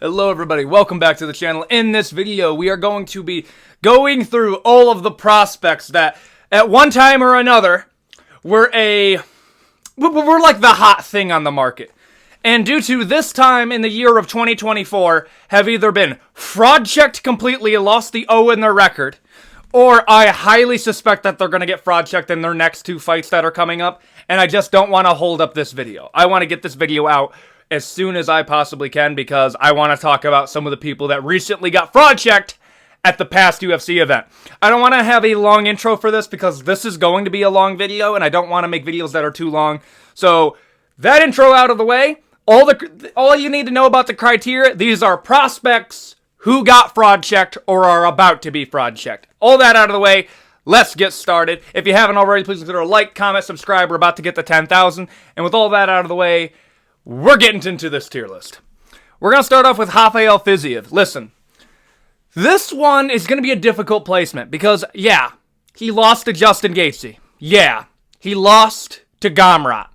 Hello everybody, welcome back to the channel. In this video, we are going to be going through all of the prospects that, at one time or another, were like the hot thing on the market. And due to this time in the year of 2024, have either been fraud checked completely and lost the O in their record, or I highly suspect that they're going to get fraud checked in their next two fights that are coming up, and I just don't want to hold up this video. I want to get this video out as soon as I possibly can because I want to talk about some of the people that recently got fraud checked at the past UFC event. I don't want to have a long intro for this because this is going to be a long video and I don't want to make videos that are too long. So that intro out of the way, all you need to know about the criteria, these are prospects who got fraud checked or are about to be fraud checked. All that out of the way, let's get started. If you haven't already, please consider a like, comment, subscribe. We're about to get to 10,000. And with all that out of the way, we're getting into this tier list. We're going to start off with Rafael Fiziev. Listen, this one is going to be a difficult placement because, yeah, he lost to Justin Gaethje. Yeah, he lost to Gamrot.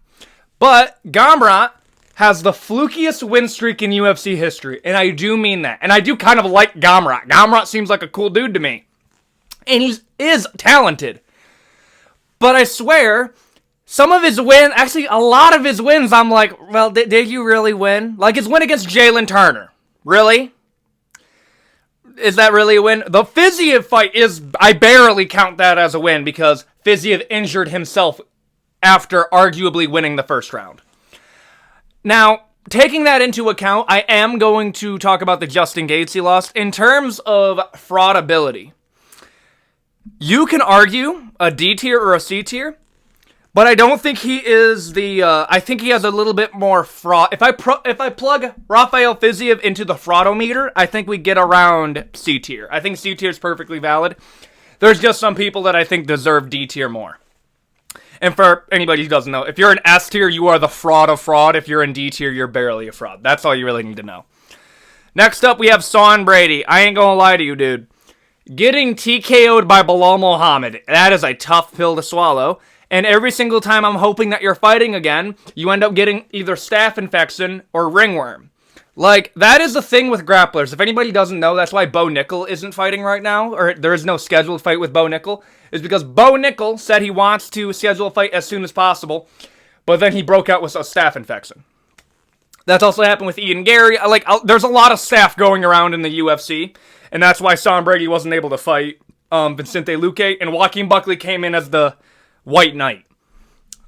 But Gamrot has the flukiest win streak in UFC history, and I do mean that. And I do kind of like Gamrot. Gamrot seems like a cool dude to me. And he is talented. But I swear, some of his wins, actually a lot of his wins, I'm like, well, did you really win? Like his win against Jalen Turner. Really? Is that really a win? The Fiziev fight is, I barely count that as a win because Fiziev injured himself after arguably winning the first round. Now, taking that into account, I am going to talk about the Justin Gaethje loss. In terms of fraudability, you can argue a D tier or a C tier, but I don't think he is the, I think he has a little bit more fraud. If I plug Rafael Fiziev into the fraudometer, I think we get around C tier. I think C tier is perfectly valid. There's just some people that I think deserve D tier more. And for anybody who doesn't know, if you're in S tier, you are the fraud of fraud. If you're in D tier, you're barely a fraud. That's all you really need to know. Next up, we have Sean Brady. I ain't gonna lie to you, dude. Getting TKO'd by Bilal Muhammad, that is a tough pill to swallow. And every single time I'm hoping that you're fighting again, you end up getting either staph infection or ringworm. Like, that is the thing with grapplers. If anybody doesn't know, that's why Bo Nickel isn't fighting right now, or there is no scheduled fight with Bo Nickel, is because Bo Nickel said he wants to schedule a fight as soon as possible, but then he broke out with a staph infection. That's also happened with Ian Gary. There's a lot of staph going around in the UFC, and that's why Sean Brady wasn't able to fight Vicente Luque, and Joaquin Buckley came in as the White Knight.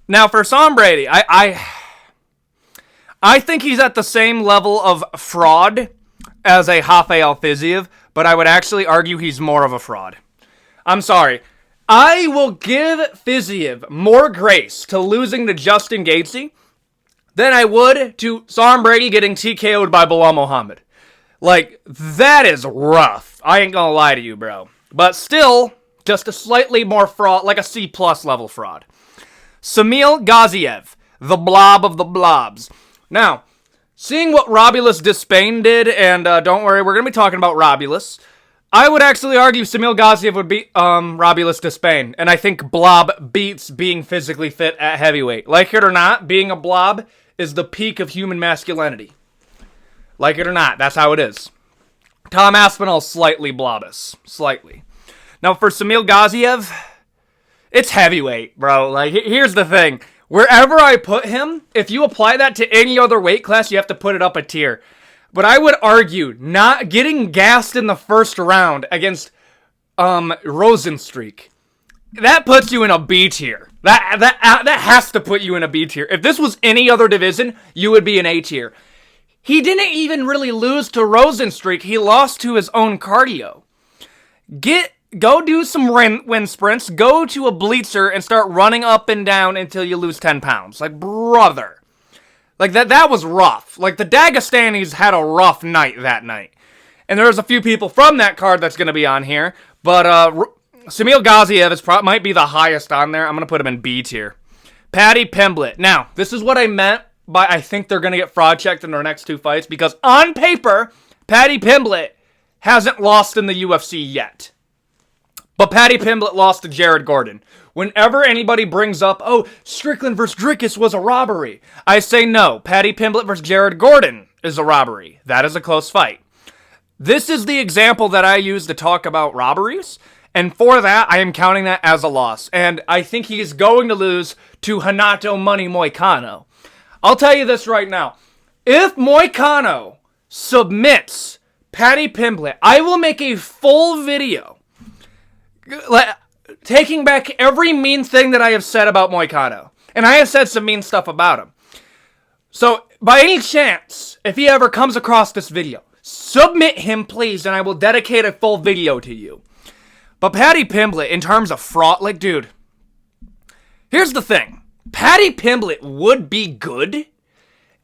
Now, for Sean Brady, I think he's at the same level of fraud as a Rafael Fiziev, but I would actually argue he's more of a fraud. I'm sorry. I will give Fiziev more grace to losing to Justin Gaethje than I would to Sean Brady getting TKO'd by Bilal Muhammad. Like, that is rough. I ain't gonna lie to you, bro. But still, just a slightly more fraud, like a C+ level fraud. Samil Gaziev, the blob of the blobs. Now, seeing what Robulus Despain did, and don't worry, we're going to be talking about Robulus, I would actually argue Samil Gaziev would beat Robulus Despain, and I think blob beats being physically fit at heavyweight. Like it or not, being a blob is the peak of human masculinity. Like it or not, that's how it is. Tom Aspinall's slightly blobus. Slightly. Now, for Samil Gaziev, it's heavyweight, bro. Like, here's the thing. Wherever I put him, if you apply that to any other weight class, you have to put it up a tier. But I would argue not getting gassed in the first round against Rosenstreich, that puts you in a B tier. That has to put you in a B tier. If this was any other division, you would be an A tier. He didn't even really lose to Rosenstreich. He lost to his own cardio. Go do some wind sprints, go to a bleacher, and start running up and down until you lose 10 pounds. Like, brother. Like, that was rough. Like, the Dagestanis had a rough night that night. And there's a few people from that card that's going to be on here. But, Samil Gaziev might be the highest on there. I'm going to put him in B tier. Paddy Pimblett. Now, this is what I meant by I think they're going to get fraud checked in their next two fights. Because, on paper, Paddy Pimblett hasn't lost in the UFC yet. But Paddy Pimblett lost to Jared Gordon. Whenever anybody brings up, oh, Strickland versus Dricus was a robbery, I say no. Paddy Pimblett versus Jared Gordon is a robbery. That is a close fight. This is the example that I use to talk about robberies, and for that, I am counting that as a loss. And I think he is going to lose to Renato Money Moicano. I'll tell you this right now. If Moicano submits Paddy Pimblett, I will make a full video taking back every mean thing that I have said about Moicano. And I have said some mean stuff about him. So, by any chance, if he ever comes across this video, submit him, please, and I will dedicate a full video to you. But Paddy Pimblett, in terms of fraud, like, dude, here's the thing. Paddy Pimblett would be good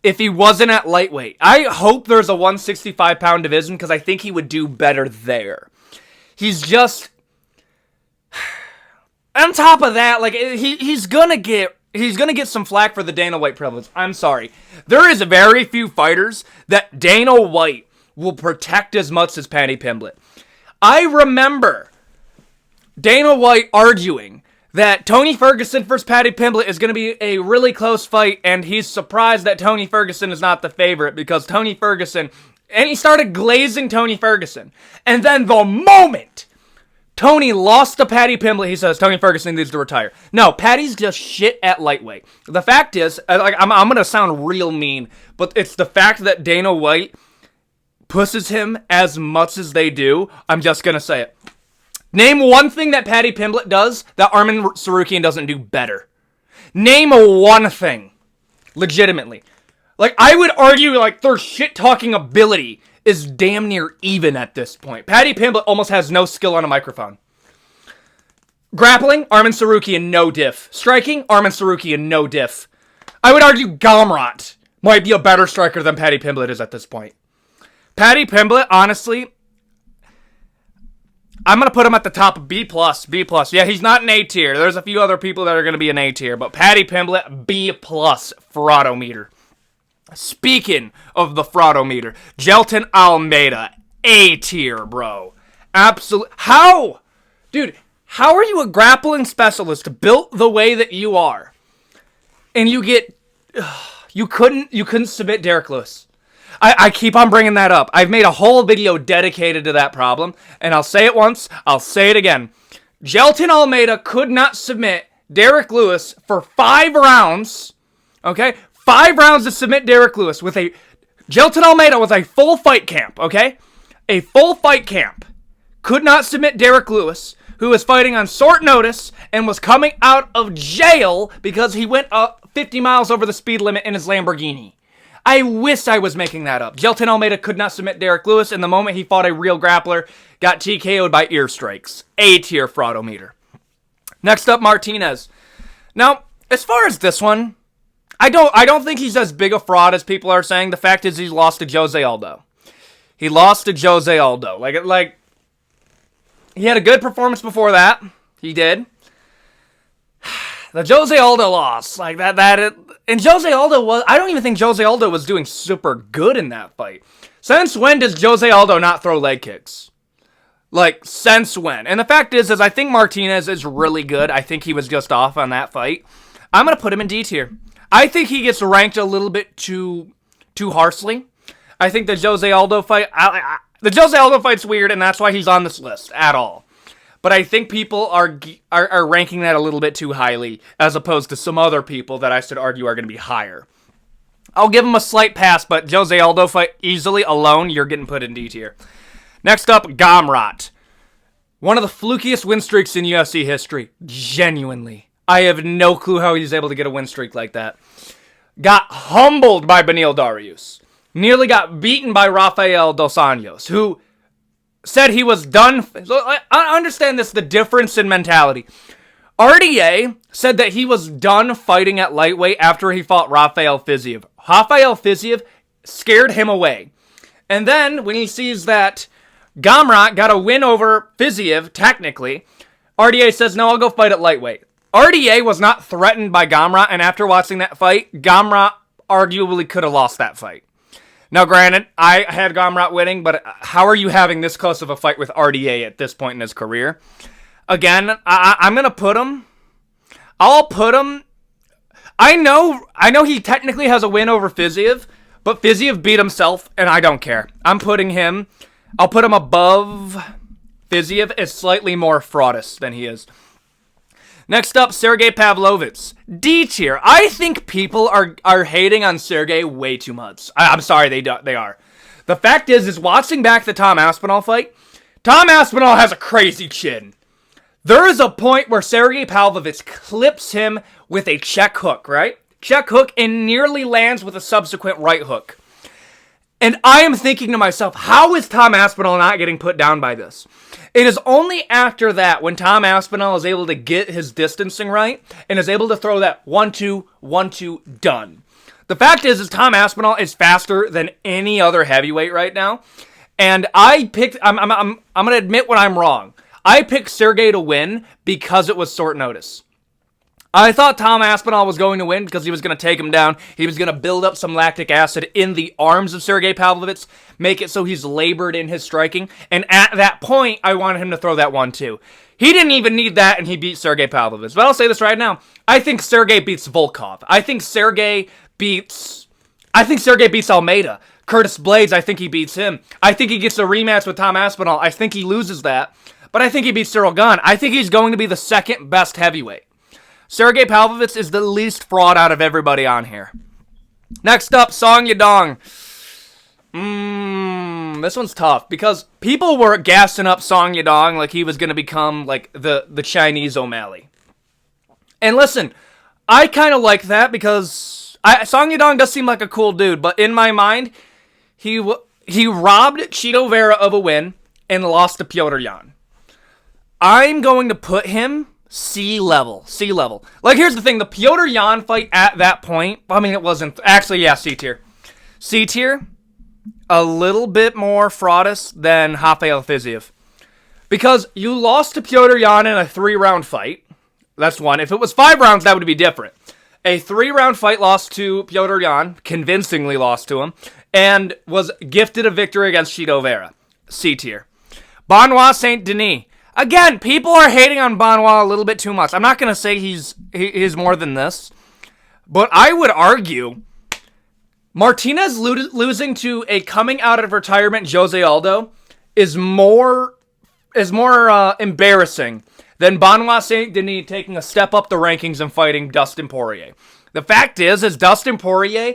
if he wasn't at lightweight. I hope there's a 165-pound division, because I think he would do better there. He's just... On top of that, like, he's gonna get some flack for the Dana White privilege. I'm sorry. There is very few fighters that Dana White will protect as much as Paddy Pimblett. I remember Dana White arguing that Tony Ferguson versus Paddy Pimblett is going to be a really close fight, and he's surprised that Tony Ferguson is not the favorite because Tony Ferguson... And he started glazing Tony Ferguson. And then the moment Tony lost to Paddy Pimblett, he says, Tony Ferguson needs to retire. No, Paddy's just shit at lightweight. The fact is, like, I'm going to sound real mean, but it's the fact that Dana White pushes him as much as they do. I'm just going to say it. Name one thing that Paddy Pimblett does that Arman Tsarukyan doesn't do better. Name one thing. Legitimately. Like, I would argue, like, their shit-talking ability is damn near even at this point. Paddy Pimblett almost has no skill on a microphone. Grappling, Arman Tsarukyan, no diff. Striking, Arman Tsarukyan, no diff. I would argue Gamrot might be a better striker than Paddy Pimblett is at this point. Paddy Pimblett, honestly, I'm going to put him at the top of B+, B+. Yeah, he's not an A tier. There's a few other people that are going to be an A tier, but Paddy Pimblett, B+, fraudometer. Speaking of the fraudometer, Gelton Almeida, A tier, bro. Absolutely. How? Dude, how are you a grappling specialist built the way that you are? And you get... You couldn't submit Derek Lewis. I keep on bringing that up. I've made a whole video dedicated to that problem, and I'll say it once, I'll say it again. Gelton Almeida could not submit Derek Lewis for 5 rounds, okay? 5 rounds to submit Derek Lewis with a... Gelton Almeida was a full fight camp, okay? A full fight camp. Could not submit Derek Lewis, who was fighting on short notice and was coming out of jail because he went 50 miles over the speed limit in his Lamborghini. I wish I was making that up. Gelton Almeida could not submit Derek Lewis, and the moment he fought a real grappler, got TKO'd by ear strikes. A-tier fraudometer. Next up, Martinez. Now, as far as this one, I don't think he's as big a fraud as people are saying. The fact is, he's lost to Jose Aldo. He lost to Jose Aldo. Like, he had a good performance before that. He did. The Jose Aldo loss, like and Jose Aldo was, I don't even think Jose Aldo was doing super good in that fight. Since when does Jose Aldo not throw leg kicks? Like, since when? And the fact is I think Martinez is really good. I think he was just off on that fight. I'm going to put him in D tier. I think he gets ranked a little bit too harshly. I think the Jose Aldo fight, the Jose Aldo fight's weird, and that's why he's on this list at all. But I think people are ranking that a little bit too highly, as opposed to some other people that I should argue are going to be higher. I'll give him a slight pass, but Jose Aldo fight easily alone, you're getting put in D tier. Next up, Gamrot. One of the flukiest win streaks in UFC history. Genuinely. I have no clue how he's able to get a win streak like that. Got humbled by Beneil Dariush. Nearly got beaten by Rafael Dos Anjos, who said he was done. So I understand this, the difference in mentality. RDA said that he was done fighting at lightweight after he fought Rafael Fiziev. Rafael Fiziev scared him away. And then, when he sees that Gamrot got a win over Fiziev, technically, RDA says, no, I'll go fight at lightweight. RDA was not threatened by Gamrot, and after watching that fight, Gamrot arguably could have lost that fight. Now, granted, I had Gamrot winning, but how are you having this close of a fight with RDA at this point in his career? Again, I'm going to put him. I'll put him. I know he technically has a win over Fiziev, But Fiziev beat himself, and I don't care. I'll put him above Fiziev, is slightly more FRAUDS than he is. Next up, Sergey Pavlovich. D tier. I think people are hating on Sergey way too much. I'm sorry, they are. The fact is watching back the Tom Aspinall fight, Tom Aspinall has a crazy chin. There is a point where Sergey Pavlovich clips him with a check hook, right? Check hook, and nearly lands with a subsequent right hook. And I am thinking to myself, how is Tom Aspinall not getting put down by this? It is only after that, when Tom Aspinall is able to get his distancing right, and is able to throw that 1-2, 1-2, done. The fact is Tom Aspinall is faster than any other heavyweight right now. And I'm going to admit when I'm wrong. I picked Sergey to win because it was short notice. I thought Tom Aspinall was going to win because he was going to take him down. He was going to build up some lactic acid in the arms of Sergey Pavlovich, make it so he's labored in his striking. And at that point, I wanted him to throw that 1-2. He didn't even need that, and he beat Sergey Pavlovich. But I'll say this right now. I think Sergey beats Volkov. I think Sergey beats Almeida. Curtis Blades, I think he beats him. I think he gets a rematch with Tom Aspinall. I think he loses that. But I think he beats Cyril Gane. I think he's going to be the second best heavyweight. Sergey Pavlovich is the least fraud out of everybody on here. Next up, Song Yadong. This one's tough because people were gassing up Song Yadong like he was going to become like the Chinese O'Malley. And listen, I kind of like that because Song Yadong does seem like a cool dude, but in my mind, he robbed Chito Vera of a win and lost to Petr Yan. I'm going to put him C level. Like, here's the thing. The Petr Yan fight at that point, I mean, it wasn't... Actually, yeah, C tier. C tier, a little bit more fraudus than Rafael Fiziev. Because you lost to Petr Yan in a 3-round fight. That's one. If it was 5 rounds, that would be different. A 3-round fight lost to Petr Yan, convincingly lost to him, and was gifted a victory against Chito Vera. C tier. Benoit Saint Denis. Again, people are hating on Benoit a little bit too much. I'm not going to say he's more than this. But I would argue Martinez losing to a coming out of retirement Jose Aldo is more embarrassing than Benoit Saint Denis taking a step up the rankings and fighting Dustin Poirier. The fact is Dustin Poirier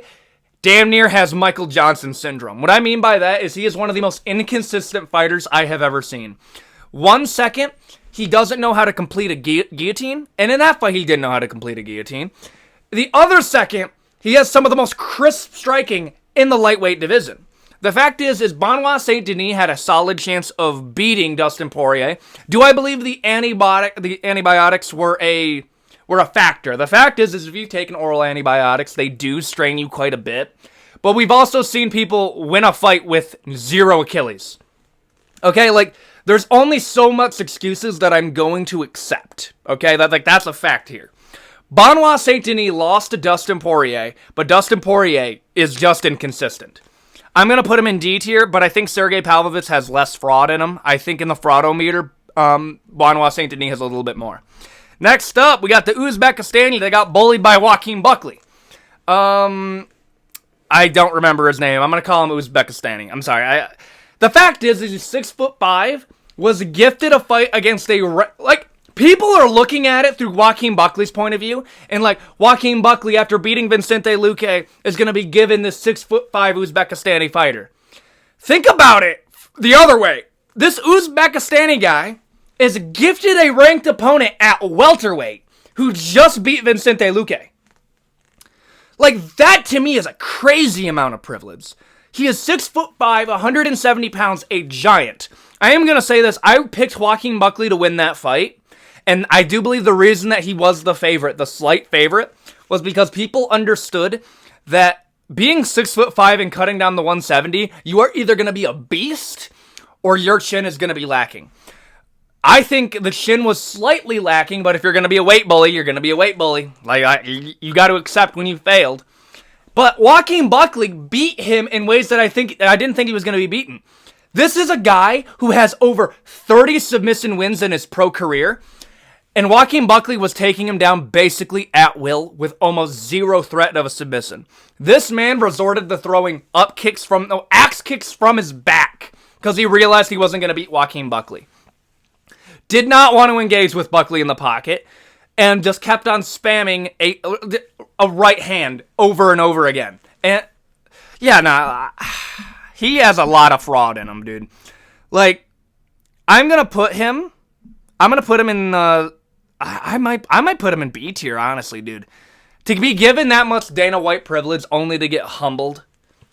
damn near has Michael Johnson syndrome. What I mean by that is he is one of the most inconsistent fighters I have ever seen. 1 second, he doesn't know how to complete a guillotine, and in that fight, he didn't know how to complete a guillotine. The other second, he has some of the most crisp striking in the lightweight division. The fact is Benoit Saint Denis had a solid chance of beating Dustin Poirier. Do I believe the antibiotics were a factor? The fact is if you've taken oral antibiotics, they do strain you quite a bit. But we've also seen people win a fight with 0 Achilles. Okay, like... There's only so much excuses that I'm going to accept. Okay, that's a fact here. Benoit Saint Denis lost to Dustin Poirier, but Dustin Poirier is just inconsistent. I'm going to put him in D tier, but I think Sergey Pavlovich has less fraud in him. I think in the fraudometer, Benoit Saint Denis has a little bit more. Next up, we got the Uzbekistani that got bullied by Joaquin Buckley. I don't remember his name. I'm going to call him Uzbekistani. I'm sorry. The fact is he's 6'5", was gifted a fight against people are looking at it through Joaquin Buckley's point of view, and Joaquin Buckley, after beating Vicente Luque, is going to be given this 6'5" Uzbekistani fighter. Think about it the other way. This Uzbekistani guy is gifted a ranked opponent at welterweight who just beat Vicente Luque. That to me is a crazy amount of privilege. He is 6'5", 170 pounds, a giant. I am going to say this. I picked Joaquin Buckley to win that fight. And I do believe the reason that he was the favorite, the slight favorite, was because people understood that being 6'5" and cutting down the 170, you are either going to be a beast or your chin is going to be lacking. I think the chin was slightly lacking, but if you're going to be a weight bully, you're going to be a weight bully. You got to accept when you failed. But Joaquin Buckley beat him in ways that I didn't think he was going to be beaten. This is a guy who has over 30 submission wins in his pro career. And Joaquin Buckley was taking him down basically at will with almost zero threat of a submission. This man resorted to throwing axe kicks from his back because he realized he wasn't going to beat Joaquin Buckley. Did not want to engage with Buckley in the pocket and just kept on spamming a right hand over and over again. And yeah, he has a lot of fraud in him, dude. Like, I'm going to put him in I might put him in B tier, honestly, dude. To be given that much Dana White privilege only to get humbled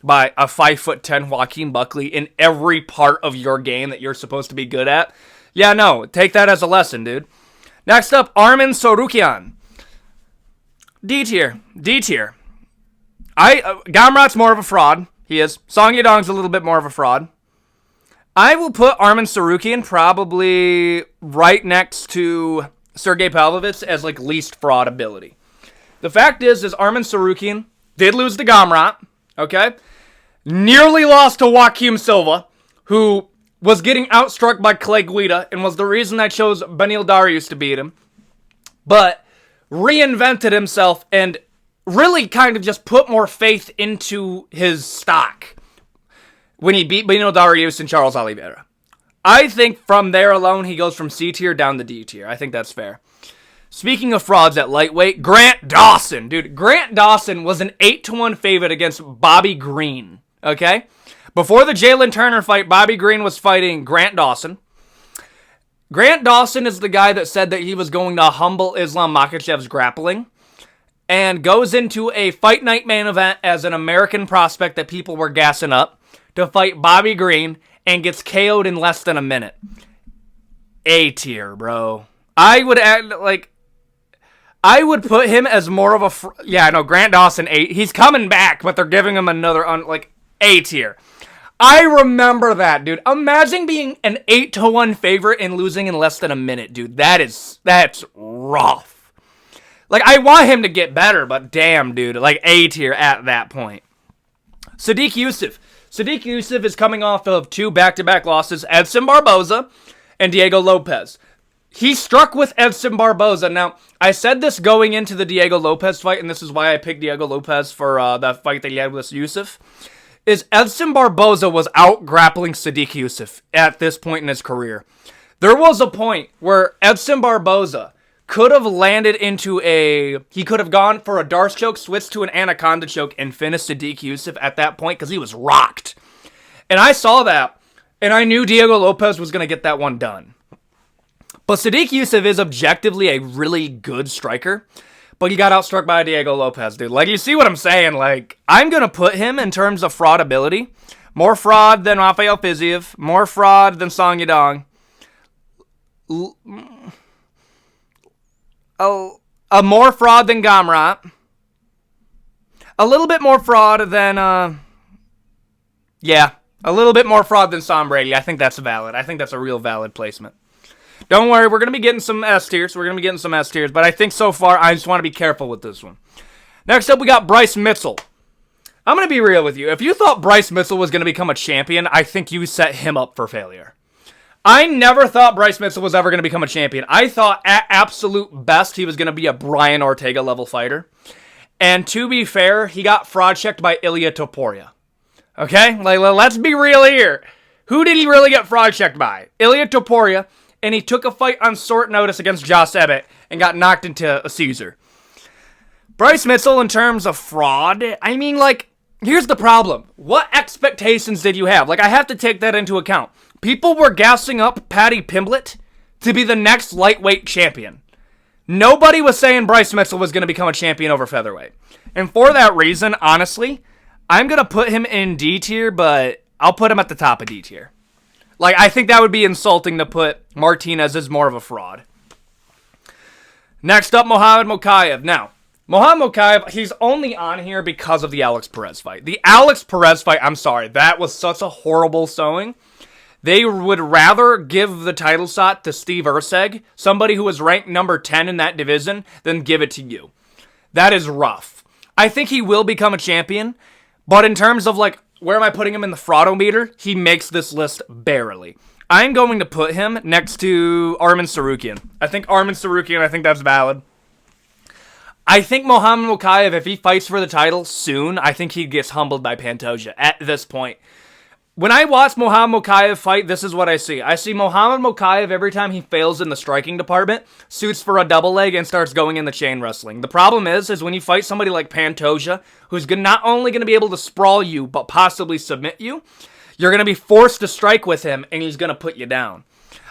by a 5'10" Joaquin Buckley in every part of your game that you're supposed to be good at. Yeah, no, take that as a lesson, dude. Next up, Arman Tsarukyan. D tier. Gamrot's more of a fraud. He is. Song Yadong's a little bit more of a fraud. I will put Arman Tsarukyan probably right next to Sergey Pavlovich as like least fraud ability. The fact is Arman Tsarukyan did lose to Gamrot, okay? Nearly lost to Joaquim Silva, who was getting outstruck by Clay Guida and was the reason I chose Beneil Dariush to beat him. But reinvented himself and really kind of just put more faith into his stock when he beat Beneil Dariush and Charles Oliveira. I think from there alone, he goes from C tier down to D tier. I think that's fair. Speaking of frauds at lightweight, Grant Dawson. Dude, Grant Dawson was an 8-1 favorite against Bobby Green, okay? Before the Jalen Turner fight, Bobby Green was fighting Grant Dawson. Grant Dawson is the guy that said that he was going to humble Islam Makhachev's grappling and goes into a Fight Night main event as an American prospect that people were gassing up to fight Bobby Green and gets KO'd in less than a minute. A tier, bro. I would put him as more of a... Grant Dawson, 8. He's coming back, but they're giving him another, A tier. I remember that, dude. Imagine being an 8-1 favorite and losing in less than a minute, dude. That's rough. Like, I want him to get better, but damn, dude. Like, A tier at that point. Sadiq Youssef. Sadiq Youssef is coming off of 2 back-to-back losses, Edson Barboza and Diego Lopez. He struck with Edson Barboza. Now, I said this going into the Diego Lopez fight, and this is why I picked Diego Lopez for that fight that he had with Youssef, is Edson Barboza was out-grappling Sadiq Youssef at this point in his career. There was a point where Edson Barboza could have landed into he could have gone for a Darce choke, switched to an Anaconda choke, and finished Sadiq Youssef at that point because he was rocked. And I saw that, and I knew Diego Lopez was going to get that one done. But Sadiq Youssef is objectively a really good striker, but he got outstruck by Diego Lopez, dude. Like, you see what I'm saying? Like, I'm going to put him in terms of fraud ability. More fraud than Rafael Fiziev. More fraud than Song Yadong. A more fraud than Gamrot. A little bit more fraud than, a little bit more fraud than Sam Brady. I think that's valid. I think that's a real valid placement. Don't worry, we're going to be getting some S tiers. But I think so far, I just want to be careful with this one. Next up, we got Bryce Mitchell. I'm going to be real with you. If you thought Bryce Mitchell was going to become a champion, I think you set him up for failure. I never thought Bryce Mitchell was ever going to become a champion. I thought at absolute best he was going to be a Brian Ortega level fighter. And to be fair, he got fraud checked by Ilia Topuria. Okay? Like, let's be real here. Who did he really get fraud checked by? Ilia Topuria. And he took a fight on short notice against Josh Emmett and got knocked into a Caesar. Bryce Mitchell, in terms of fraud, I mean, like, here's the problem. What expectations did you have? Like, I have to take that into account. People were gassing up Paddy Pimblett to be the next lightweight champion. Nobody was saying Bryce Mitchell was going to become a champion over featherweight. And for that reason, honestly, I'm going to put him in D tier, but I'll put him at the top of D tier. Like, I think that would be insulting to put Martinez as more of a fraud. Next up, Mohamed Mokaev. Now, Mohamed Mokaev, he's only on here because of the Alex Perez fight. The Alex Perez fight, I'm sorry, that was such a horrible showing. They would rather give the title shot to Steve Erceg, somebody who was ranked number 10 in that division, than give it to you. That is rough. I think he will become a champion, but in terms of, like, where am I putting him in the fraudometer? He makes this list barely. I'm going to put him next to Arman Tsarukyan. I think that's valid. I think Muhammad Mokaev, if he fights for the title soon, I think he gets humbled by Pantoja at this point. When I watch Muhammad Mokaev fight, this is what I see. I see Muhammad Mokaev, every time he fails in the striking department, suits for a double leg and starts going in the chain wrestling. The problem is when you fight somebody like Pantoja, who's not only going to be able to sprawl you, but possibly submit you, you're going to be forced to strike with him, and he's going to put you down.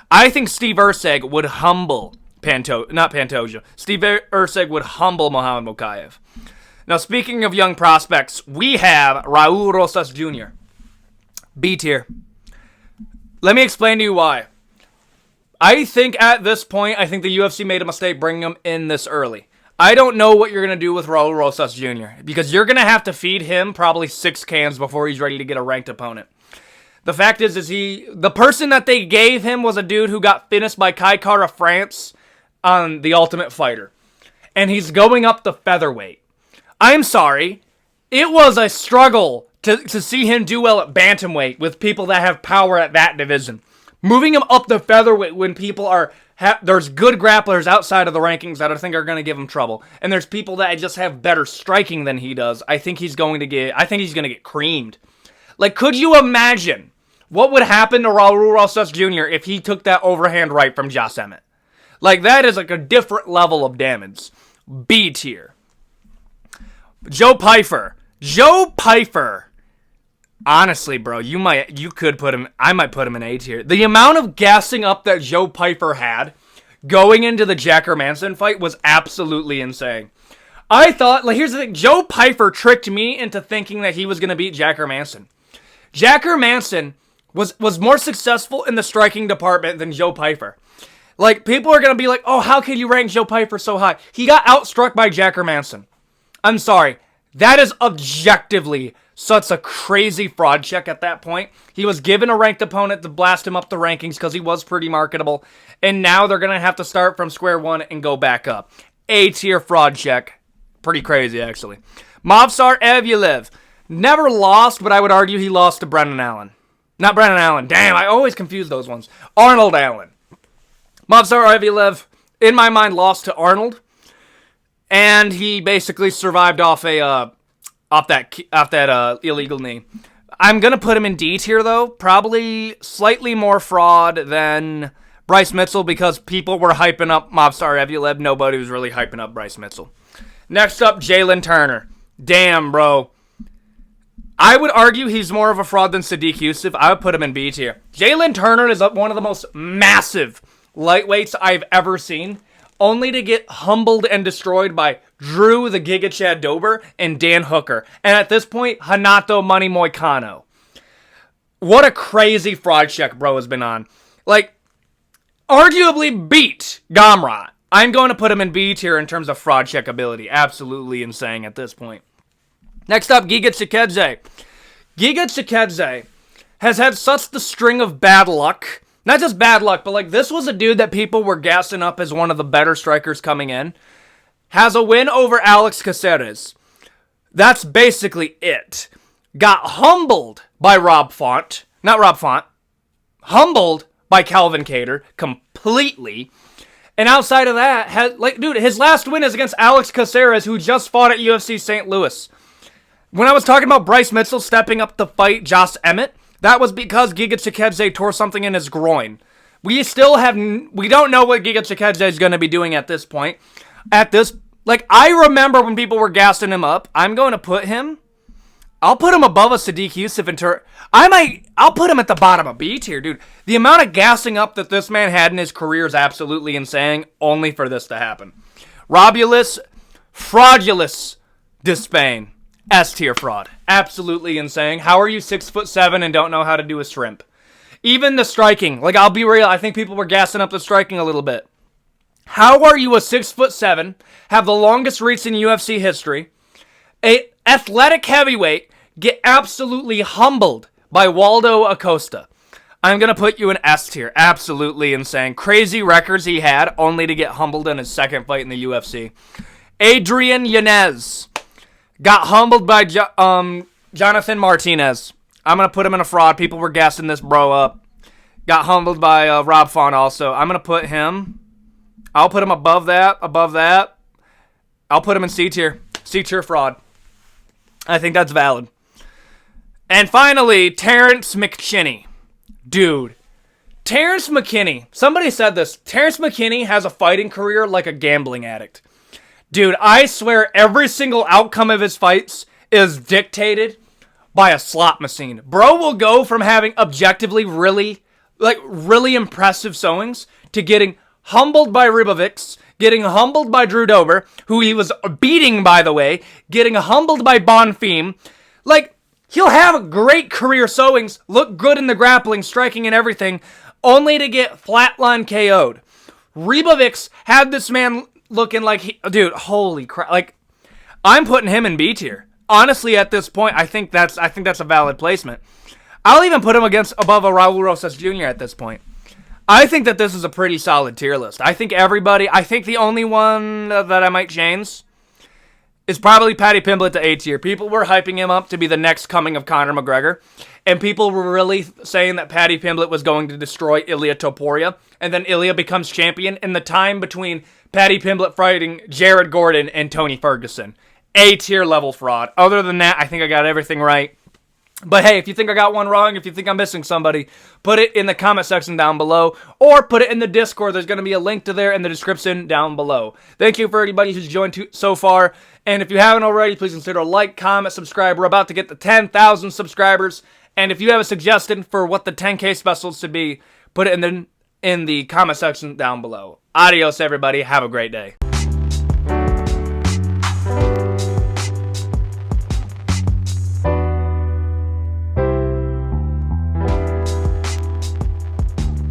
I think Steve Erceg would humble Steve Erceg would humble Muhammad Mokaev. Now, speaking of young prospects, we have Raul Rosas Jr. B tier. Let me explain to you why. I think at this point, I think the UFC made a mistake bringing him in this early. I don't know what you're going to do with Raul Rosas Jr. because you're going to have to feed him probably 6 cans before he's ready to get a ranked opponent. The fact is the person that they gave him was a dude who got finished by Kai Kara France on The Ultimate Fighter. And he's going up the featherweight. I'm sorry. It was a struggle to see him do well at bantamweight with people that have power at that division. Moving him up the featherweight when people there's good grapplers outside of the rankings that I think are going to give him trouble. And there's people that just have better striking than he does. I think he's going to get creamed. Like, could you imagine what would happen to Raul Rosas Jr. if he took that overhand right from Josh Emmett? Like, that is like a different level of damage. B tier. Joe Pyfer. Honestly, bro, I might put him in A tier. The amount of gassing up that Joe Pyfer had going into the Jack Hermanson fight was absolutely insane. I thought, here's the thing, Joe Pyfer tricked me into thinking that he was going to beat Jack Hermanson. Jack Hermanson was more successful in the striking department than Joe Pyfer. Like, people are going to be like, oh, how can you rank Joe Pyfer so high? He got outstruck by Jack Hermanson. I'm sorry. That is objectively such a crazy fraud check at that point. He was given a ranked opponent to blast him up the rankings because he was pretty marketable. And now they're going to have to start from square one and go back up. A tier fraud check. Pretty crazy, actually. Movsar Evloev. Never lost, but I would argue he lost to Brendan Allen. Not Brendan Allen. Damn, I always confuse those ones. Arnold Allen. Movsar Evloev, in my mind, lost to Arnold, and he basically survived off that illegal knee. I'm gonna put him in D tier though, probably slightly more fraud than Bryce Mitchell because people were hyping up Movsar Evloev. Nobody was really hyping up Bryce Mitchell. Next up, Jalen Turner. Damn, bro. I would argue he's more of a fraud than Sadiq Yusuf. I would put him in B tier. Jalen Turner is one of the most massive lightweights I've ever seen, only to get humbled and destroyed by Drew the Giga Chad Dober and Dan Hooker. And at this point, Hanato Money Moicano. What a crazy fraud check bro has been on. Like, arguably beat Gamrot. I'm going to put him in B tier in terms of fraud check ability. Absolutely insane at this point. Next up, Giga Chikadze. Giga Chikadze has had such the string of bad luck. Not just bad luck, but this was a dude that people were gassing up as one of the better strikers coming in. Has a win over Alex Caceres. That's basically it. Got humbled by Rob Font. Not Rob Font. Humbled by Calvin Kattar completely. And outside of that, his last win is against Alex Caceres, who just fought at UFC St. Louis. When I was talking about Bryce Mitchell stepping up to fight Josh Emmett, that was because Giga Chikadze tore something in his groin. We don't know what Giga Chikadze is going to be doing at this point. I remember when people were gassing him up. I'll put him above a Sadiq Yusuf and I'll put him at the bottom of B tier, dude. The amount of gassing up that this man had in his career is absolutely insane, only for this to happen. Robulus Fraudulus Despain. S tier fraud. Absolutely insane. How are you 6'7" and don't know how to do a shrimp? Even the striking. I'll be real. I think people were gassing up the striking a little bit. How are you a 6'7", have the longest reach in UFC history, a athletic heavyweight, get absolutely humbled by Waldo Acosta? I'm going to put you in S tier. Absolutely insane. Crazy records he had, only to get humbled in his second fight in the UFC. Adrian Yanez. Got humbled by Jonathan Martinez. I'm going to put him in a fraud. People were gassing this bro up. Got humbled by Rob Font also. I'm going to put him... I'll put him above that, I'll put him in C tier. C tier fraud. I think that's valid. And finally, Terrence McKinney. Dude. Terrence McKinney. Somebody said this. Terrence McKinney has a fighting career like a gambling addict. Dude, I swear every single outcome of his fights is dictated by a slot machine. Bro will go from having objectively really impressive showings to getting humbled by Ribovics, getting humbled by Drew Dober, who he was beating, by the way, getting humbled by Bonfim. Like, he'll have great career showings, look good in the grappling, striking, and everything, only to get flatline KO'd. Ribovics had this man looking like dude, holy crap. Like, I'm putting him in B tier. Honestly, at this point, I think that's a valid placement. I'll even put him above a Raul Rosas Jr. at this point. I think that this is a pretty solid tier list. I think the only one that I might change is probably Paddy Pimblett to A tier. People were hyping him up to be the next coming of Conor McGregor, and people were really saying that Paddy Pimblett was going to destroy Ilia Topuria, and then Ilia becomes champion in the time between Paddy Pimblett fighting Jared Gordon and Tony Ferguson. A tier level fraud. Other than that, I think I got everything right. But hey, if you think I got one wrong, if you think I'm missing somebody, put it in the comment section down below, or put it in the Discord. There's going to be a link to there in the description down below. Thank you for everybody who's joined so far, and if you haven't already, please consider a like, comment, subscribe. We're about to get to 10,000 subscribers, and if you have a suggestion for what the 10K specials should be, put it in the comment section down below. Adios, everybody. Have a great day.